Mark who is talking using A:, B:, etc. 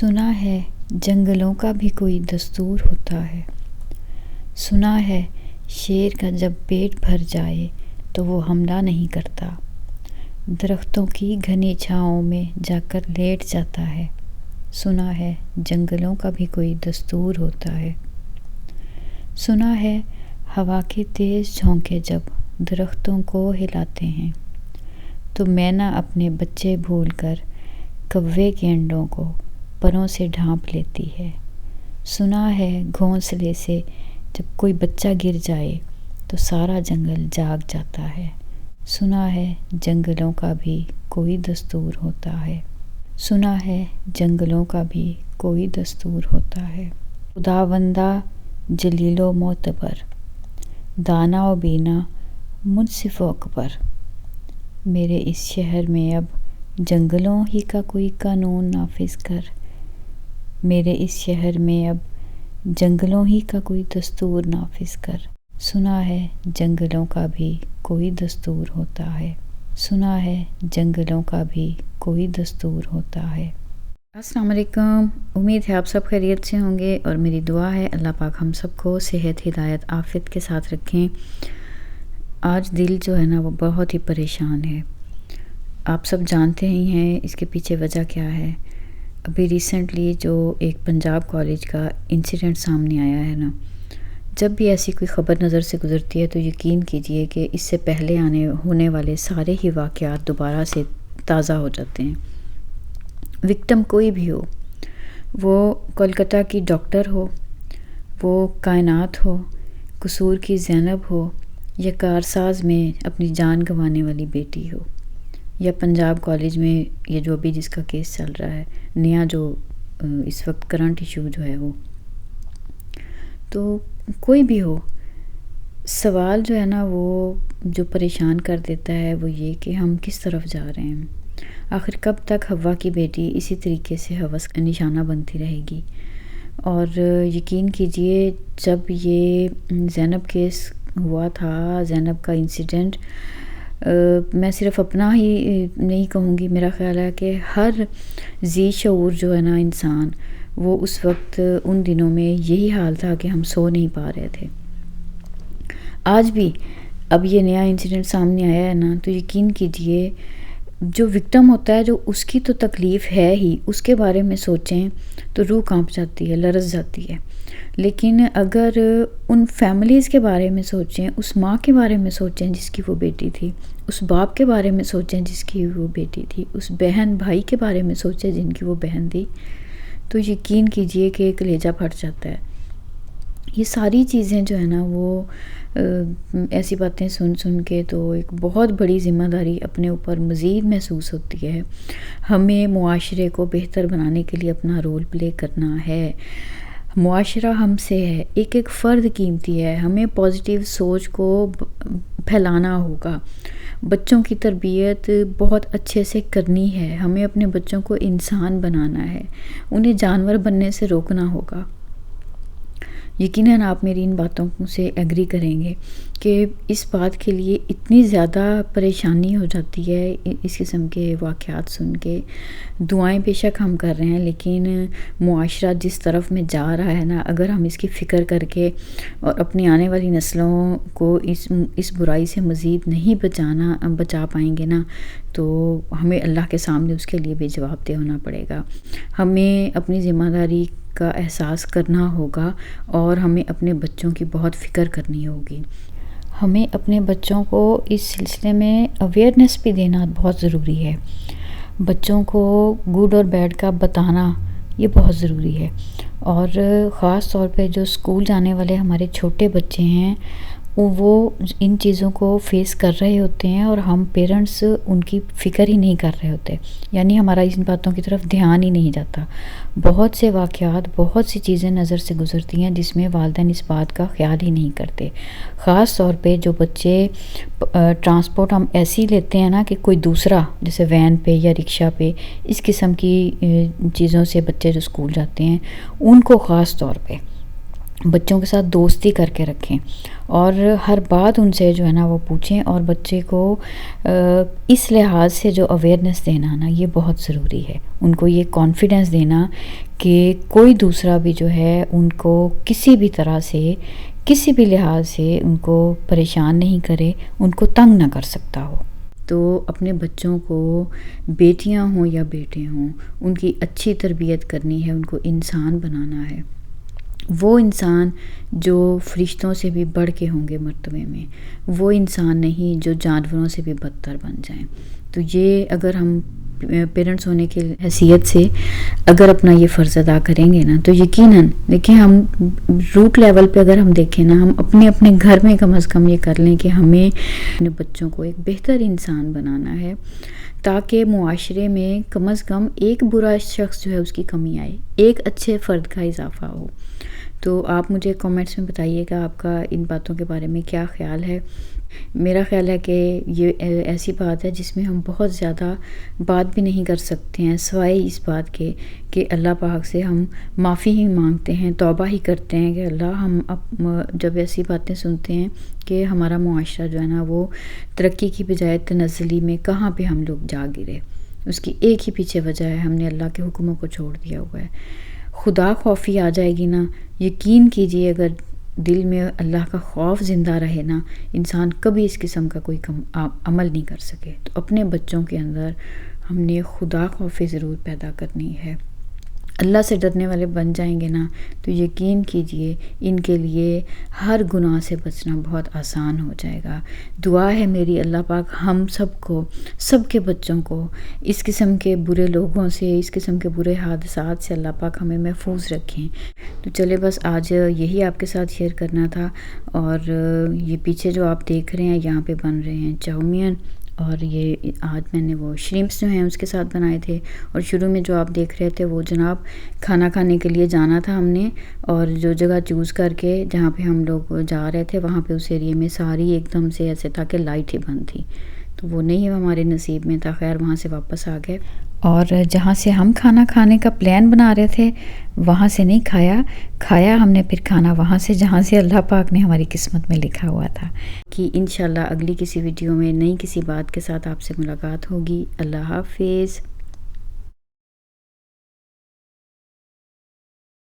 A: سنا ہے جنگلوں کا بھی کوئی دستور ہوتا ہے، سنا ہے شیر کا جب پیٹ بھر جائے تو وہ حملہ نہیں کرتا، درختوں کی گھنی چھاؤں میں جا کر لیٹ جاتا ہے، سنا ہے جنگلوں کا بھی کوئی دستور ہوتا ہے۔ سنا ہے ہوا کے تیز جھونکے جب درختوں کو ہلاتے ہیں تو مینا اپنے بچے بھول کر کوے کے انڈوں کو پروں سے ڈھانپ لیتی ہے، سنا ہے گھونسلے سے جب کوئی بچہ گر جائے تو سارا جنگل جاگ جاتا ہے، سنا ہے جنگلوں کا بھی کوئی دستور ہوتا ہے، سنا ہے جنگلوں کا بھی کوئی دستور ہوتا ہے۔ خداوندہ جلیل و معتبر، دانا و بینا، منصف و اکبر، میرے اس شہر میں اب جنگلوں ہی کا کوئی قانون نافذ کر، میرے اس شہر میں اب جنگلوں ہی کا کوئی دستور نافذ کر، سنا ہے جنگلوں کا بھی کوئی دستور ہوتا ہے، سنا ہے جنگلوں کا بھی کوئی دستور ہوتا ہے۔ السلام علیکم، امید ہے آپ سب خیریت سے ہوں گے اور میری دعا ہے اللہ پاک ہم سب کو صحت ہدایت عافیت کے ساتھ رکھیں۔ آج دل جو ہے نا وہ بہت ہی پریشان ہے، آپ سب جانتے ہی ہیں اس کے پیچھے وجہ کیا ہے۔ ابھی ریسنٹلی جو ایک پنجاب کالج کا انسیڈنٹ سامنے آیا ہے نا، جب بھی ایسی کوئی خبر نظر سے گزرتی ہے تو یقین کیجئے کہ اس سے پہلے ہونے والے سارے ہی واقعات دوبارہ سے تازہ ہو جاتے ہیں۔ وکٹم کوئی بھی ہو، وہ کولکتہ کی ڈاکٹر ہو، وہ کائنات ہو، قصور کی زینب ہو، یا کارساز میں اپنی جان گنوانے والی بیٹی ہو، یا پنجاب کالج میں یہ جو ابھی جس کا کیس چل رہا ہے، نیا جو اس وقت کرنٹ ایشو جو ہے وہ، تو کوئی بھی ہو، سوال جو ہے نا وہ جو پریشان کر دیتا ہے وہ یہ کہ ہم کس طرف جا رہے ہیں۔ آخر کب تک حوا کی بیٹی اسی طریقے سے ہوس کا نشانہ بنتی رہے گی؟ اور یقین کیجئے جب یہ زینب کیس ہوا تھا، زینب کا انسیڈنٹ، میں صرف اپنا ہی نہیں کہوں گی، میرا خیال ہے کہ ہر ذی شعور جو ہے نا انسان، وہ اس وقت ان دنوں میں یہی حال تھا کہ ہم سو نہیں پا رہے تھے۔ آج بھی اب یہ نیا انسیڈنٹ سامنے آیا ہے نا تو یقین کیجئے جو وکٹم ہوتا ہے، جو اس کی تو تکلیف ہے ہی، اس کے بارے میں سوچیں تو روح کانپ جاتی ہے، لرز جاتی ہے۔ لیکن اگر ان فیملیز کے بارے میں سوچیں، اس ماں کے بارے میں سوچیں جس کی وہ بیٹی تھی، اس باپ کے بارے میں سوچیں جس کی وہ بیٹی تھی، اس بہن بھائی کے بارے میں سوچیں جن کی وہ بہن تھی، تو یقین کیجئے کہ کلیجہ پھٹ جاتا ہے۔ یہ ساری چیزیں جو ہے نا وہ ایسی باتیں سن کے تو ایک بہت بڑی ذمہ داری اپنے اوپر مزید محسوس ہوتی ہے۔ ہمیں معاشرے کو بہتر بنانے کے لیے اپنا رول پلے کرنا ہے۔ معاشرہ ہم سے ہے، ایک ایک فرد قیمتی ہے، ہمیں پازیٹیو سوچ کو پھیلانا ہوگا، بچوں کی تربیت بہت اچھے سے کرنی ہے، ہمیں اپنے بچوں کو انسان بنانا ہے، انہیں جانور بننے سے روکنا ہوگا۔ یقیناً آپ میری ان باتوں سے ایگری کریں گے کہ اس بات کے لیے اتنی زیادہ پریشانی ہو جاتی ہے اس قسم کے واقعات سن کے۔ دعائیں بے شک ہم کر رہے ہیں، لیکن معاشرہ جس طرف میں جا رہا ہے نا، اگر ہم اس کی فکر کر کے اور اپنی آنے والی نسلوں کو اس برائی سے مزید نہیں بچا پائیں گے نا، تو ہمیں اللہ کے سامنے اس کے لیے بھی جواب دہ ہونا پڑے گا۔ ہمیں اپنی ذمہ داری کا احساس کرنا ہوگا اور ہمیں اپنے بچوں کی بہت فکر کرنی ہوگی۔ ہمیں اپنے بچوں کو اس سلسلے میں اویئرنیس بھی دینا بہت ضروری ہے۔ بچوں کو گڈ اور بیڈ کا بتانا یہ بہت ضروری ہے، اور خاص طور پہ جو اسکول جانے والے ہمارے چھوٹے بچے ہیں وہ ان چیزوں کو فیس کر رہے ہوتے ہیں اور ہم پیرنٹس ان کی فکر ہی نہیں کر رہے ہوتے، یعنی ہمارا ان باتوں کی طرف دھیان ہی نہیں جاتا۔ بہت سے واقعات، بہت سی چیزیں نظر سے گزرتی ہیں جس میں والدین اس بات کا خیال ہی نہیں کرتے۔ خاص طور پہ جو بچے ٹرانسپورٹ ہم ایسی لیتے ہیں نا کہ کوئی دوسرا، جیسے وین پہ یا رکشہ پہ، اس قسم کی چیزوں سے بچے جو اسکول جاتے ہیں ان کو خاص طور پہ بچوں کے ساتھ دوستی کر کے رکھیں اور ہر بات ان سے جو ہے نا وہ پوچھیں، اور بچے کو اس لحاظ سے جو اویئرنیس دینا نا یہ بہت ضروری ہے، ان کو یہ کانفیڈنس دینا کہ کوئی دوسرا بھی جو ہے ان کو کسی بھی طرح سے کسی بھی لحاظ سے ان کو پریشان نہیں کرے، ان کو تنگ نہ کر سکتا ہو۔ تو اپنے بچوں کو، بیٹیاں ہوں یا بیٹے ہوں، ان کی اچھی تربیت کرنی ہے، ان کو انسان بنانا ہے، وہ انسان جو فرشتوں سے بھی بڑھ کے ہوں گے مرتبے میں، وہ انسان نہیں جو جانوروں سے بھی بدتر بن جائیں۔ تو یہ اگر ہم پیرنٹس ہونے کی حیثیت سے اگر اپنا یہ فرض ادا کریں گے نا، تو یقیناً دیکھیں، ہم روٹ لیول پہ اگر ہم دیکھیں نا، ہم اپنے گھر میں کم از کم یہ کر لیں کہ ہمیں اپنے بچوں کو ایک بہتر انسان بنانا ہے، تاکہ معاشرے میں کم از کم ایک برا شخص جو ہے اس کی کمی آئے، ایک اچھے فرد کا اضافہ ہو۔ تو آپ مجھے کامنٹس میں بتائیے گا آپ کا ان باتوں کے بارے میں کیا خیال ہے۔ میرا خیال ہے کہ یہ ایسی بات ہے جس میں ہم بہت زیادہ بات بھی نہیں کر سکتے ہیں، سوائے اس بات کے کہ اللہ پاک سے ہم معافی ہی مانگتے ہیں، توبہ ہی کرتے ہیں کہ اللہ، ہم جب ایسی باتیں سنتے ہیں کہ ہمارا معاشرہ جو ہے نا وہ ترقی کی بجائے تنزلی میں کہاں پہ ہم لوگ جا گرے، اس کی ایک ہی پیچھے وجہ ہے، ہم نے اللہ کے حکموں کو چھوڑ دیا ہوا ہے۔ خدا خوفی آ جائے گی نا، یقین کیجئے اگر دل میں اللہ کا خوف زندہ رہے نا، انسان کبھی اس قسم کا کوئی عمل نہیں کر سکے۔ تو اپنے بچوں کے اندر ہم نے خدا خوفی ضرور پیدا کرنی ہے، اللہ سے ڈرنے والے بن جائیں گے نا، تو یقین کیجئے ان کے لیے ہر گناہ سے بچنا بہت آسان ہو جائے گا۔ دعا ہے میری اللہ پاک ہم سب کو، سب کے بچوں کو اس قسم کے برے لوگوں سے، اس قسم کے برے حادثات سے اللہ پاک ہمیں محفوظ رکھیں۔ تو چلے بس آج یہی آپ کے ساتھ شیئر کرنا تھا، اور یہ پیچھے جو آپ دیکھ رہے ہیں یہاں پہ بن رہے ہیں چاؤمین، اور یہ آج میں نے وہ شریمپس جو ہیں اس کے ساتھ بنائے تھے، اور شروع میں جو آپ دیکھ رہے تھے وہ جناب کھانا کھانے کے لیے جانا تھا ہم نے، اور جو جگہ چوز کر کے جہاں پہ ہم لوگ جا رہے تھے وہاں پہ اس ایریے میں ساری ایک دم سے ایسے تھا کہ لائٹ ہی بند تھی، تو وہ نہیں ہمارے نصیب میں تھا، خیر وہاں سے واپس آ گئے، اور جہاں سے ہم کھانا کھانے کا پلان بنا رہے تھے وہاں سے نہیں کھایا ہم نے پھر کھانا وہاں سے جہاں سے اللہ پاک نے ہماری قسمت میں لکھا ہوا تھا۔ کہ انشاءاللہ اگلی کسی ویڈیو میں نئی کسی بات کے ساتھ آپ سے ملاقات ہوگی۔ اللہ حافظ۔